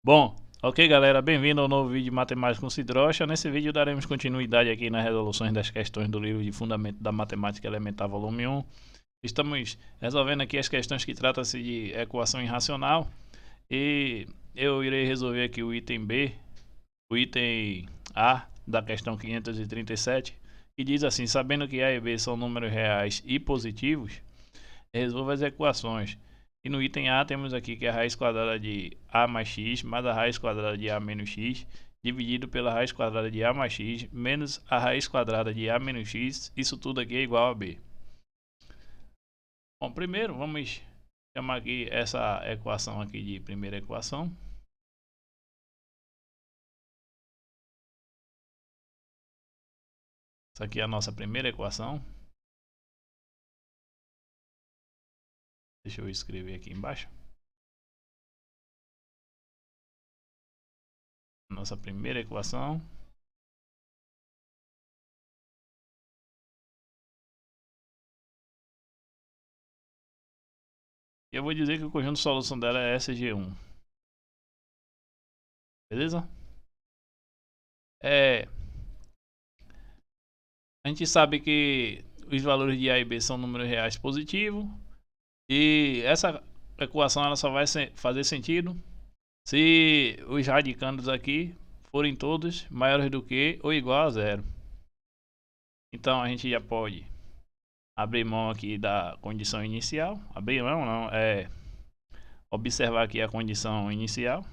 Bom, ok galera, bem-vindo ao novo vídeo de Matemática com Cidrocha. Nesse vídeo daremos continuidade aqui nas resoluções das questões do livro de Fundamento da Matemática Elementar volume 1. Estamos resolvendo aqui as questões que tratam-se de equação irracional e eu irei resolver aqui o item B, o item A da questão 537, que diz assim: sabendo que A e B são números reais e positivos, resolva as equações. E no item A temos aqui que a raiz quadrada de A mais x mais a raiz quadrada de A menos x dividido pela raiz quadrada de A mais x menos a raiz quadrada de A menos x, isso tudo aqui é igual a B. Bom, primeiro vamos chamar aqui essa equação aqui de primeira equação. Essa aqui é a nossa primeira equação. Deixa eu escrever aqui embaixo. Nossa primeira equação. E eu vou dizer que o conjunto de solução dela é SG1. Beleza? A gente sabe que os valores de A e B são números reais positivos. E essa equação ela só vai fazer sentido se os radicandos aqui forem todos maiores do que ou igual a zero. Então a gente já pode abrir mão aqui da condição inicial. Abrir mão não, é observar aqui a condição inicial.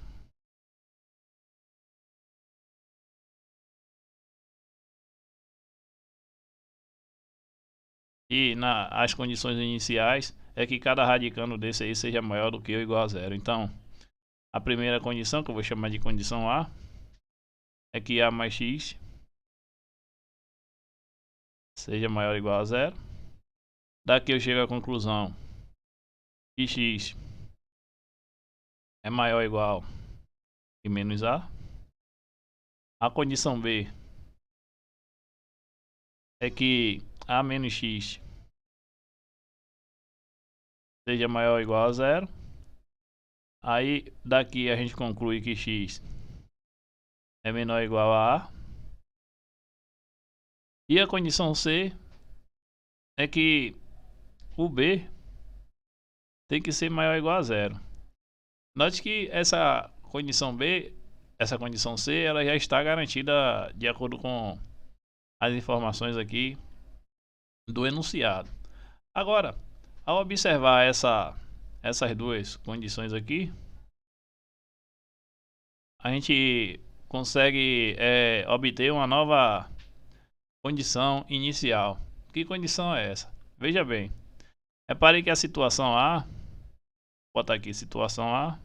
E as condições iniciais é que cada radicando desse aí seja maior do que ou igual a zero. Então a primeira condição, que eu vou chamar de condição A, é que A mais x seja maior ou igual a zero. Daqui eu chego à conclusão que x é maior ou igual que menos A. A condição B é que A menos x seja maior ou igual a zero. Aí daqui a gente conclui que x é menor ou igual a A. E a condição C é que o B tem que ser maior ou igual a zero. Note que essa condição B, essa condição C, ela já está garantida de acordo com as informações aqui do enunciado. Agora, ao observar essas duas condições aqui, a gente consegue obter uma nova condição inicial. Que condição é essa? Veja bem, repare que a situação A, vou botar aqui situação A,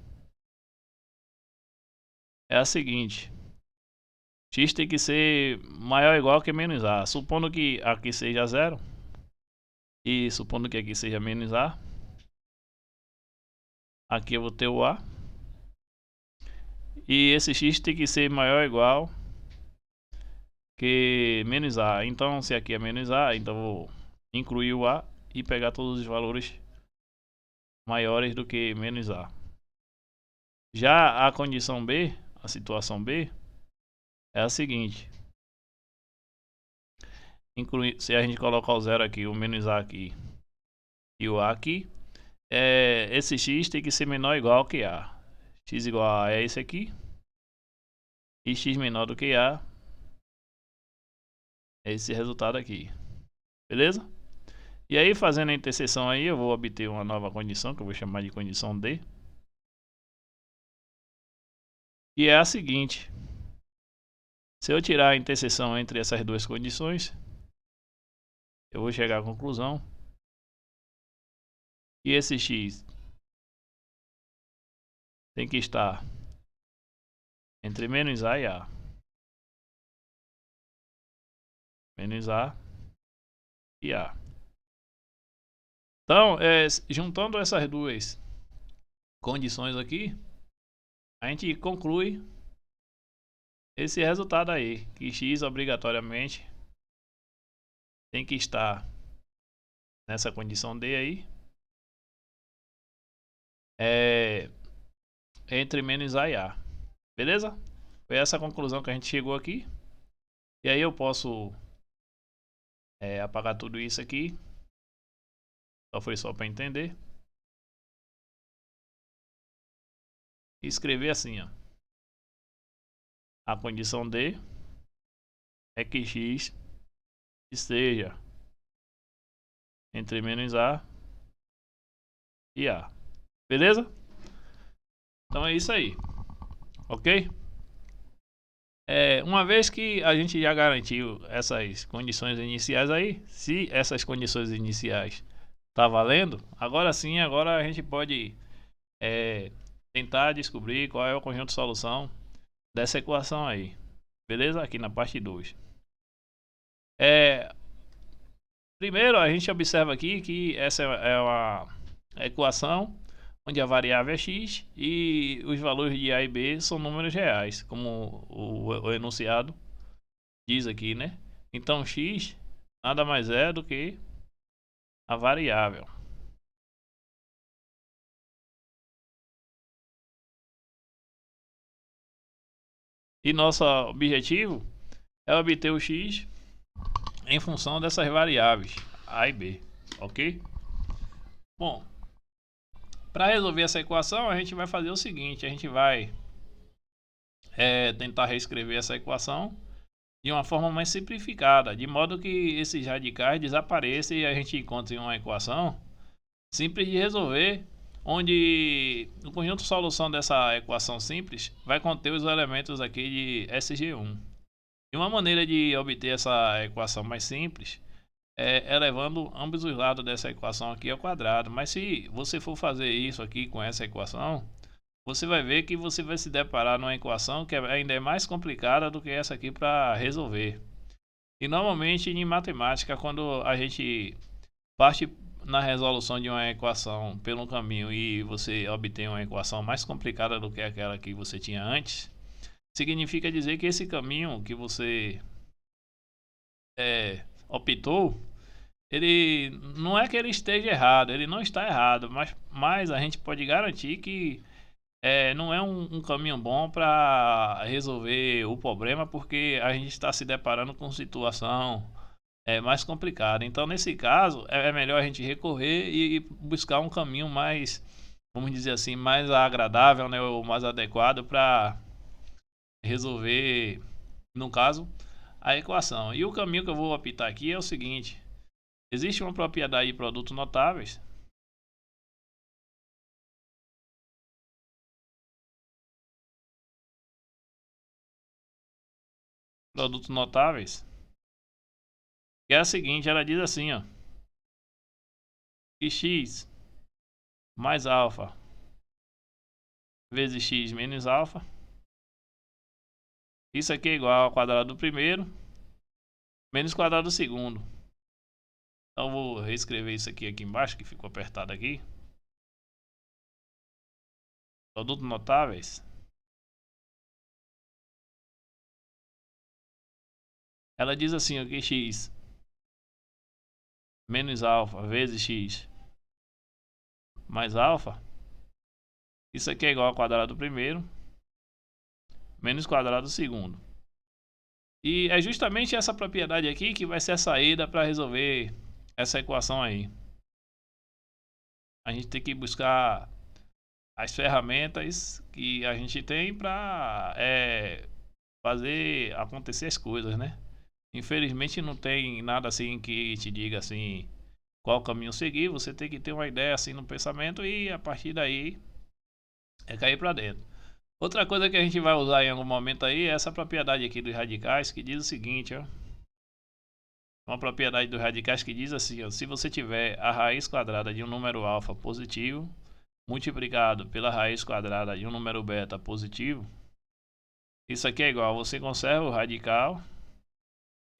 é a seguinte: x tem que ser maior ou igual que menos A. Supondo que aqui seja zero e supondo que aqui seja menos A, aqui eu vou ter o A. E esse x tem que ser maior ou igual que menos A. Então, se aqui é menos A, então vou incluir o A e pegar todos os valores maiores do que menos A. Já a condição B, a situação B, é a seguinte: se a gente colocar o zero aqui, o menos A aqui e o A aqui, esse x tem que ser menor ou igual que A. X igual a A é esse aqui. E x menor do que A é esse resultado aqui. Beleza? E aí, fazendo a interseção aí, eu vou obter uma nova condição, que eu vou chamar de condição D. E é a seguinte: se eu tirar a interseção entre essas duas condições, eu vou chegar à conclusão que esse x tem que estar entre menos A e A. Menos A e A. Então, juntando essas duas condições aqui, a gente conclui esse resultado aí, que x obrigatoriamente tem que estar nessa condição D aí, entre menos A e A. Beleza? Foi essa a conclusão que a gente chegou aqui. E aí eu posso apagar tudo isso aqui. Foi só para entender. E escrever assim, ó. A condição D é que x esteja entre menos A e A. Beleza? Então é isso aí. Ok? Uma vez que a gente já garantiu essas condições iniciais aí, se essas condições iniciais tá valendo, agora sim, agora a gente pode tentar descobrir qual é o conjunto de solução dessa equação aí. Beleza? Aqui na parte 2. Primeiro a gente observa aqui que essa é uma equação onde a variável é x e os valores de A e B são números reais, como o enunciado diz aqui, né? Então x nada mais é do que a variável. E nosso objetivo é obter o x em função dessas variáveis A e B, ok? Bom, para resolver essa equação a gente vai fazer o seguinte, a gente vai tentar reescrever essa equação de uma forma mais simplificada, de modo que esses radicais desapareçam e a gente encontre uma equação simples de resolver, onde o conjunto de solução dessa equação simples vai conter os elementos aqui de SG1. E uma maneira de obter essa equação mais simples é elevando ambos os lados dessa equação aqui ao quadrado. Mas se você for fazer isso aqui com essa equação, você vai ver que você vai se deparar numa equação que ainda é mais complicada do que essa aqui para resolver. E normalmente em matemática, quando a gente parte na resolução de uma equação pelo caminho e você obtém uma equação mais complicada do que aquela que você tinha antes, significa dizer que esse caminho que você optou, ele não é que ele esteja errado, ele não está errado, mas a gente pode garantir que não é um caminho bom para resolver o problema, porque a gente está se deparando com situação mais complicada. Então, nesse caso, é melhor a gente recorrer e buscar um caminho mais, vamos dizer assim, mais agradável, né, ou mais adequado para resolver, no caso, a equação. E o caminho que eu vou optar aqui é o seguinte: existe uma propriedade de produtos notáveis. Produtos notáveis, que é a seguinte, ela diz assim, ó, que x mais alfa vezes x menos alfa, isso aqui é igual ao quadrado do primeiro menos quadrado do segundo. Então vou reescrever isso aqui embaixo, que ficou apertado aqui. Produtos notáveis. Ela diz assim, o que x menos alfa vezes x mais alfa, isso aqui é igual ao quadrado do primeiro menos quadrado do segundo. E é justamente essa propriedade aqui que vai ser a saída para resolver essa equação aí. A gente tem que buscar as ferramentas que a gente tem para fazer acontecer as coisas, né? Infelizmente não tem nada assim que te diga assim qual caminho seguir. Você tem que ter uma ideia assim no pensamento e a partir daí cair para dentro. Outra coisa que a gente vai usar em algum momento aí é essa propriedade aqui dos radicais, que diz o seguinte, ó. Uma propriedade dos radicais que diz assim, ó, se você tiver a raiz quadrada de um número alfa positivo multiplicado pela raiz quadrada de um número beta positivo, isso aqui é igual, você conserva o radical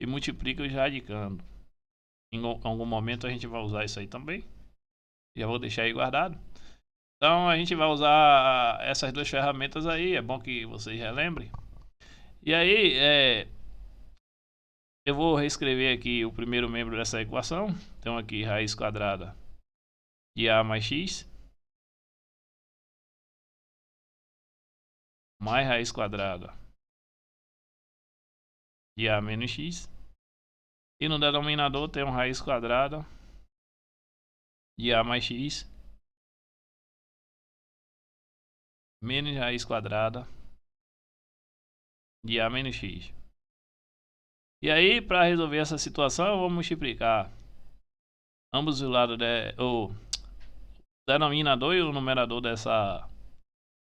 e multiplica os radicando. Em algum momento a gente vai usar isso aí também. Já vou deixar aí guardado. Então a gente vai usar essas duas ferramentas aí, é bom que vocês relembrem. E aí, eu vou reescrever aqui o primeiro membro dessa equação. Então aqui raiz quadrada de A mais X mais raiz quadrada de A menos X. E no denominador tem uma raiz quadrada de A mais X menos raiz quadrada de A menos X. E aí, para resolver essa situação, eu vou multiplicar ambos os lados o denominador e o numerador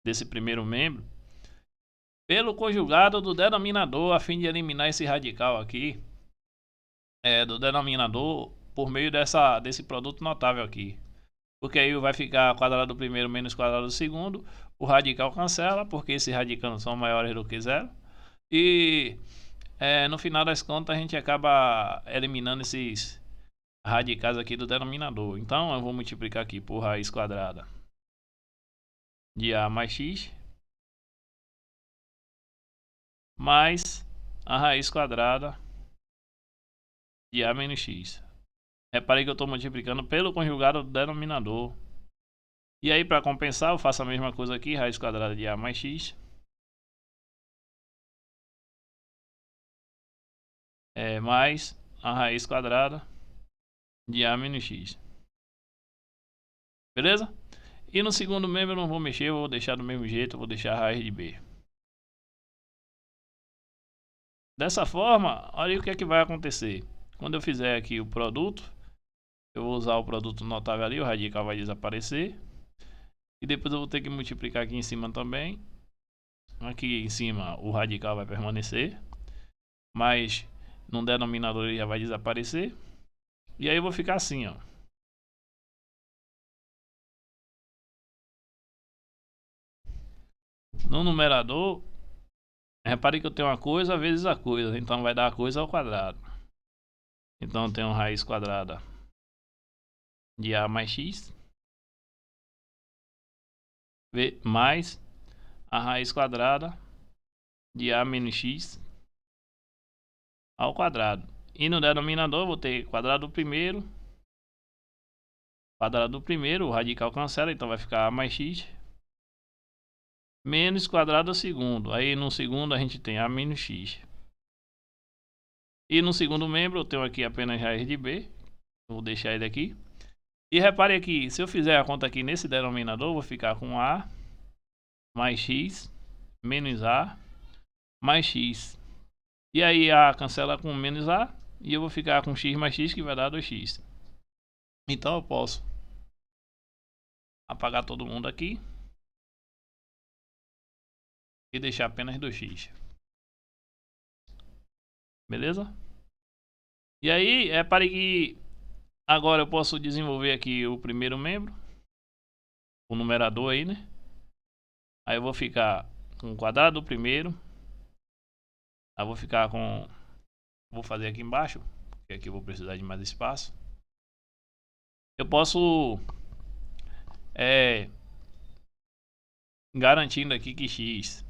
desse primeiro membro pelo conjugado do denominador, a fim de eliminar esse radical aqui do denominador por meio desse produto notável aqui. Porque aí vai ficar quadrado do primeiro menos quadrado do segundo. O radical cancela, porque esses radicandos são maiores do que zero. E no final das contas a gente acaba eliminando esses radicais aqui do denominador. Então eu vou multiplicar aqui por raiz quadrada de A mais X mais a raiz quadrada de A menos X. Reparei que eu estou multiplicando pelo conjugado do denominador. E aí, para compensar, eu faço a mesma coisa aqui, raiz quadrada de A mais X. Mais a raiz quadrada de A menos X. Beleza? E no segundo membro eu não vou mexer, eu vou deixar do mesmo jeito, eu vou deixar a raiz de B. Dessa forma, olha o que é que vai acontecer. Quando eu fizer aqui o produto, eu vou usar o produto notável ali, o radical vai desaparecer. E depois eu vou ter que multiplicar aqui em cima também. Aqui em cima o radical vai permanecer, mas no denominador ele já vai desaparecer. E aí eu vou ficar assim, ó. No numerador, repare que eu tenho uma coisa vezes a coisa, então vai dar a coisa ao quadrado. Então eu tenho raiz quadrada de A mais X mais a raiz quadrada de A menos X ao quadrado. E no denominador eu vou ter quadrado do primeiro, o radical cancela, então vai ficar A mais X menos quadrado do segundo. Aí no segundo a gente tem A menos X. E no segundo membro eu tenho aqui apenas raiz de B. Vou deixar ele aqui. E repare aqui, se eu fizer a conta aqui nesse denominador, eu vou ficar com A mais X menos A mais X. E aí A cancela com menos A. E eu vou ficar com X mais X, que vai dar 2X. Então eu posso apagar todo mundo aqui e deixar apenas 2x. Beleza? E aí, repare que agora eu posso desenvolver aqui o primeiro membro, o numerador aí, né? Aí eu vou ficar com o quadrado do primeiro. Aí eu vou ficar com... Vou fazer aqui embaixo, porque aqui eu vou precisar de mais espaço. Eu posso... garantindo aqui que x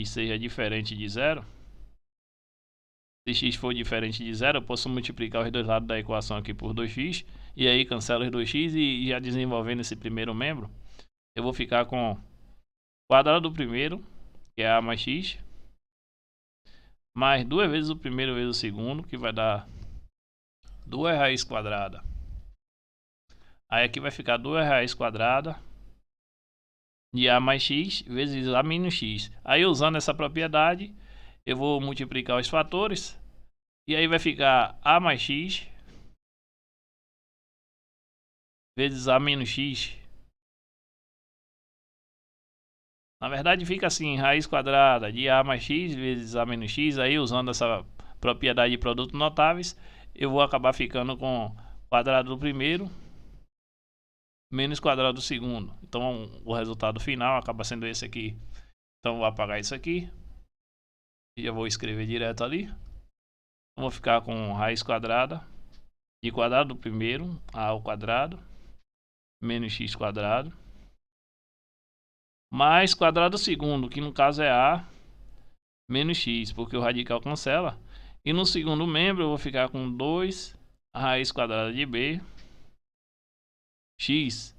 seja diferente de zero. Se x for diferente de zero, eu posso multiplicar os dois lados da equação aqui por 2x. E aí cancela os 2x e já desenvolvendo esse primeiro membro, eu vou ficar com o quadrado do primeiro, que é A mais x, mais 2 vezes o primeiro vezes o segundo, que vai dar 2 raiz quadrada. Aí aqui vai ficar 2 raiz quadrada de A mais x vezes A menos x. Aí usando essa propriedade, eu vou multiplicar os fatores. E aí vai ficar A mais x vezes A menos x. Na verdade fica assim, raiz quadrada de A mais x vezes A menos x. Aí usando essa propriedade de produtos notáveis, eu vou acabar ficando com quadrado do primeiro menos quadrado do segundo. Então o resultado final acaba sendo esse aqui. Então vou apagar isso aqui e já vou escrever direto ali. Vou ficar com raiz quadrada de quadrado do primeiro A ao quadrado menos x quadrado mais quadrado do segundo, que no caso é A menos x, porque o radical cancela. E no segundo membro eu vou ficar com 2 raiz quadrada de B x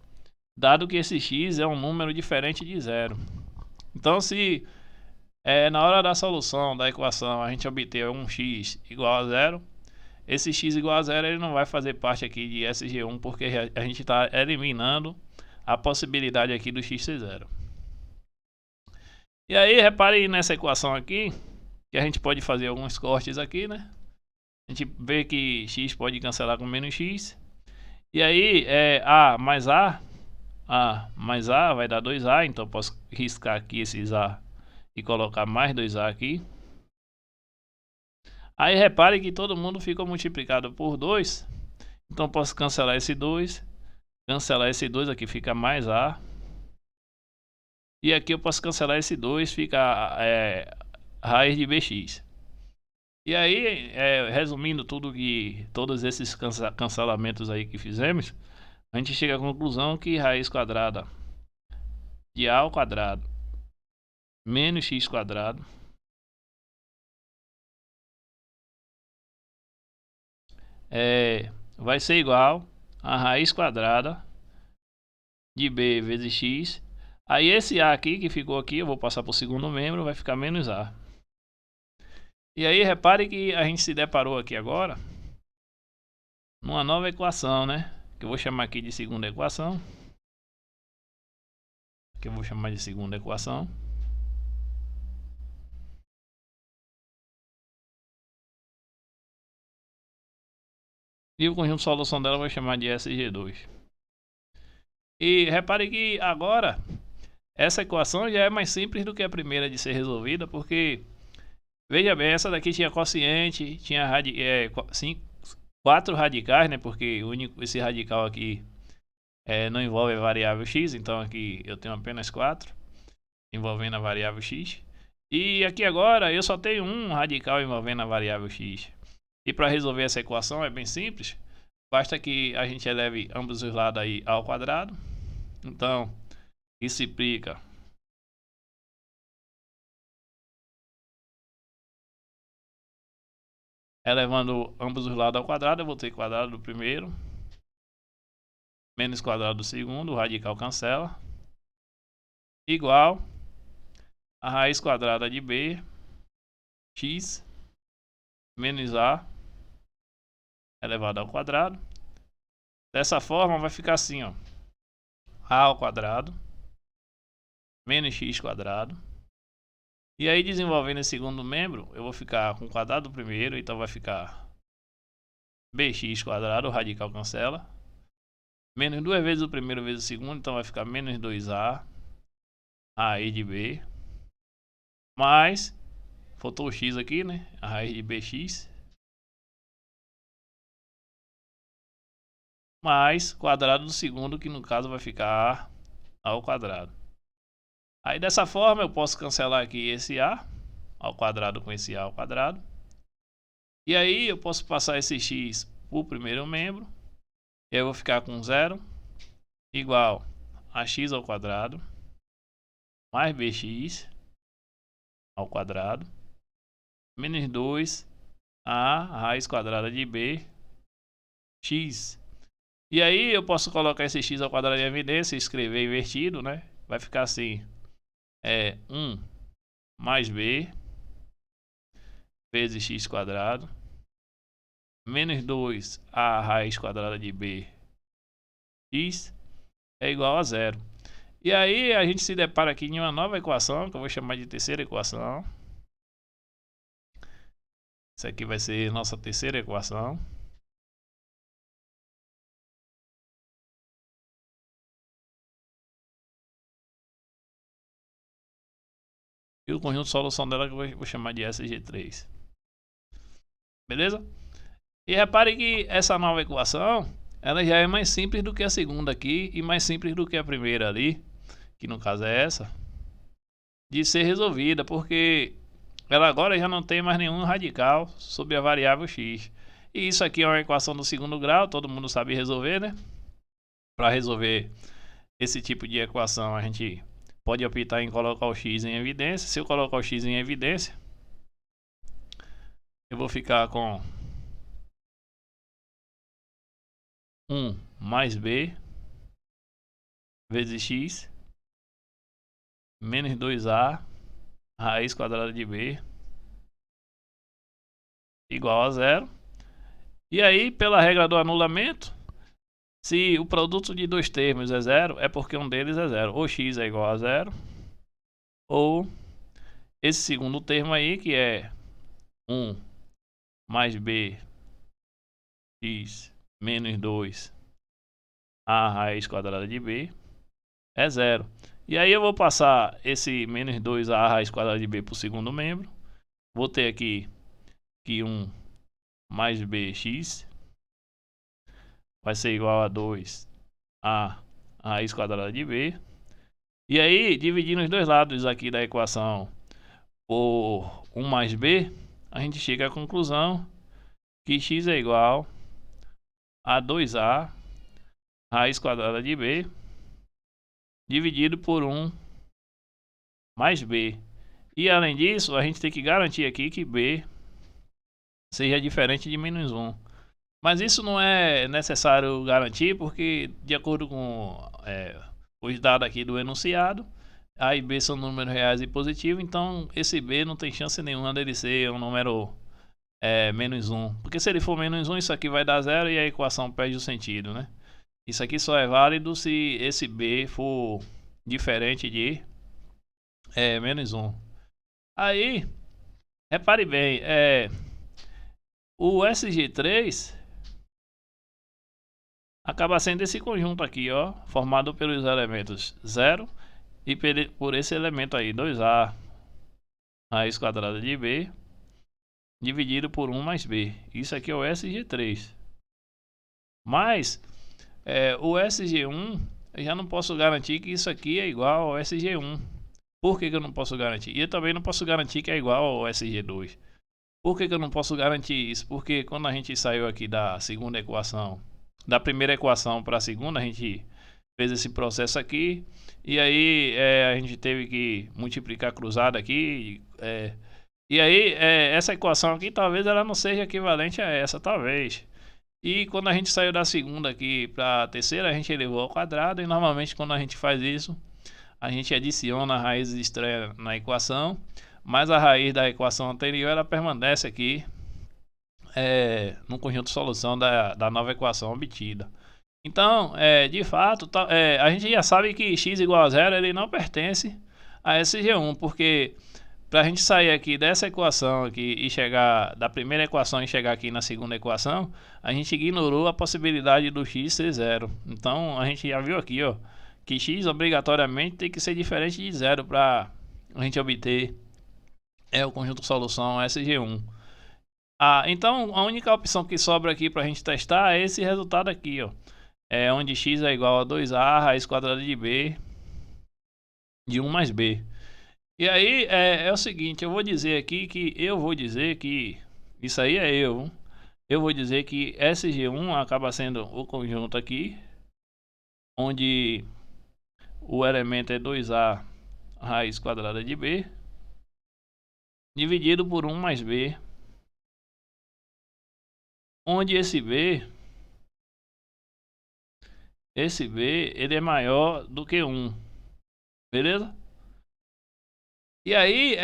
dado que esse x é um número diferente de zero. Então, se na hora da solução da equação a gente obter um x igual a zero, esse x igual a zero ele não vai fazer parte aqui de SG1, porque a gente está eliminando a possibilidade aqui do x ser zero. E aí, repare nessa equação aqui, que a gente pode fazer alguns cortes aqui, né? A gente vê que x pode cancelar com menos x. E aí, a mais a mais a vai dar 2a, então eu posso riscar aqui esses a e colocar mais 2a aqui. Aí repare que todo mundo fica multiplicado por 2, então eu posso cancelar esse 2, cancelar esse 2 aqui, fica mais a. E aqui eu posso cancelar esse 2, fica raiz de bx. E aí, resumindo todos esses cancelamentos aí que fizemos, a gente chega à conclusão que raiz quadrada de a ao quadrado menos x quadrado vai ser igual a raiz quadrada de b vezes x. Aí esse a aqui que ficou aqui, eu vou passar para o segundo membro, vai ficar menos a. E aí repare que a gente se deparou aqui agora numa nova equação, né? Que eu vou chamar aqui de segunda equação. Que eu vou chamar de segunda equação. E o conjunto de solução dela eu vou chamar de SG2. E repare que agora essa equação já é mais simples do que a primeira de ser resolvida, porque veja bem, essa daqui tinha quociente, tinha 4 radicais, né? Porque esse radical aqui não envolve a variável x, então aqui eu tenho apenas 4 envolvendo a variável x. E aqui agora eu só tenho um radical envolvendo a variável x. E para resolver essa equação é bem simples. Basta que a gente eleve ambos os lados aí ao quadrado. Então, isso implica elevando ambos os lados ao quadrado, eu vou ter quadrado do primeiro menos quadrado do segundo, o radical cancela, igual a raiz quadrada de b x menos a elevado ao quadrado. Dessa forma vai ficar assim, ó, a ao quadrado menos x quadrado. E aí desenvolvendo esse segundo membro, eu vou ficar com o quadrado do primeiro, então vai ficar bx quadrado, o radical cancela, menos 2 vezes o primeiro vezes o segundo, então vai ficar menos 2a raiz de b, mais, faltou o x aqui, né, a raiz de bx, mais quadrado do segundo, que no caso vai ficar a ao quadrado. Aí dessa forma eu posso cancelar aqui esse a ao quadrado com esse a ao quadrado. E aí eu posso passar esse x para o primeiro membro. E aí eu vou ficar com 0 igual a x ao quadrado mais bx ao quadrado menos 2 a raiz quadrada de b x. E aí eu posso colocar esse x ao quadrado em evidência e escrever invertido, né? Vai ficar assim, 1 mais b vezes x quadrado menos 2 a raiz quadrada de b x é igual a 0. E aí a gente se depara aqui em uma nova equação, que eu vou chamar de terceira equação. Isso aqui vai ser nossa terceira equação. E o conjunto de solução dela que eu vou chamar de SG3. Beleza? E repare que essa nova equação, ela já é mais simples do que a segunda aqui e mais simples do que a primeira ali, que no caso é essa, de ser resolvida, porque ela agora já não tem mais nenhum radical sobre a variável x. E isso aqui é uma equação do segundo grau, todo mundo sabe resolver, né? Para resolver esse tipo de equação, a gente pode optar em colocar o x em evidência. Se eu colocar o x em evidência, eu vou ficar com 1 mais b vezes x menos 2a raiz quadrada de b igual a zero. E aí, pela regra do anulamento, se o produto de dois termos é zero, é porque um deles é zero. Ou x é igual a zero, ou esse segundo termo aí, que é 1 mais b x menos 2 a raiz quadrada de b é zero. E aí eu vou passar esse menos 2 a raiz quadrada de b para o segundo membro. Vou ter aqui que 1 mais bx vai ser igual a 2 a raiz quadrada de b. E aí, dividindo os dois lados aqui da equação por 1 mais b, a gente chega à conclusão que x é igual a 2a raiz quadrada de b dividido por 1 mais b. E além disso, a gente tem que garantir aqui que b seja diferente de menos 1. Mas isso não é necessário garantir, porque de acordo com os dados aqui do enunciado, a e b são números reais e positivos, então esse b não tem chance nenhuma dele ser um número menos 1. Porque se ele for menos 1, isso aqui vai dar zero e a equação perde o sentido, né? Isso aqui só é válido se esse b for diferente de menos 1. Aí, repare bem, o SG3 acaba sendo esse conjunto aqui, ó, formado pelos elementos 0 e por esse elemento aí, 2a raiz quadrada de b dividido por 1 mais b. Isso aqui é o SG3. Mas o SG1, eu já não posso garantir que isso aqui é igual ao SG1. Por que eu não posso garantir? E eu também não posso garantir que é igual ao SG2. Por que eu não posso garantir isso? Porque quando a gente saiu aqui da segunda equação, da primeira equação para a segunda, a gente fez esse processo aqui. E aí a gente teve que multiplicar cruzado aqui. E aí essa equação aqui talvez ela não seja equivalente a essa, talvez. E quando a gente saiu da segunda aqui para a terceira, a gente elevou ao quadrado. E normalmente quando a gente faz isso, a gente adiciona raízes estranhas na equação, mas a raiz da equação anterior ela permanece aqui no conjunto de solução da nova equação obtida. Então, de fato, a gente já sabe que x igual a zero ele não pertence a SG1, porque para a gente sair aqui dessa equação aqui e chegar da primeira equação e chegar aqui na segunda equação, a gente ignorou a possibilidade do x ser zero. Então, a gente já viu aqui, ó, que x obrigatoriamente tem que ser diferente de zero para a gente obter o conjunto de solução SG1. Então a única opção que sobra aqui para a gente testar é esse resultado aqui, ó, onde x é igual a 2a raiz quadrada de b de 1 mais b. E aí é o seguinte, eu vou dizer aqui que isso aí eu vou dizer que SG1 acaba sendo o conjunto aqui onde o elemento é 2a raiz quadrada de b dividido por 1 mais b, onde esse b ele é maior do que 1, beleza? E aí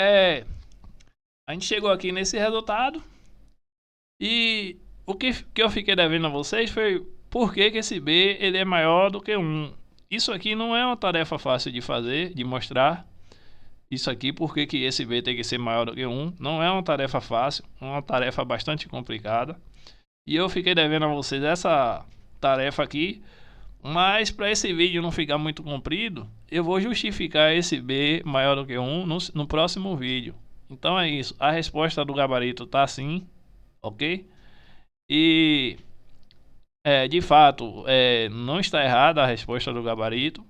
a gente chegou aqui nesse resultado e o que eu fiquei devendo a vocês foi por que esse b ele é maior do que 1. Isso aqui não é uma tarefa fácil de fazer, de mostrar. Isso aqui, por que esse b tem que ser maior do que 1, não é uma tarefa fácil, é uma tarefa bastante complicada. E eu fiquei devendo a vocês essa tarefa aqui, mas para esse vídeo não ficar muito comprido, eu vou justificar esse b maior do que 1 no próximo vídeo. Então é isso, a resposta do gabarito tá assim, ok? E de fato não está errada a resposta do gabarito,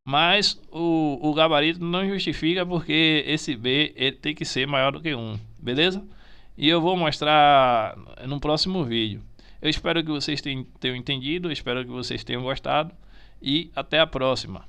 mas o gabarito não justifica porque esse b ele tem que ser maior do que 1, beleza? E eu vou mostrar no próximo vídeo. Eu espero que vocês tenham entendido, eu espero que vocês tenham gostado e até a próxima.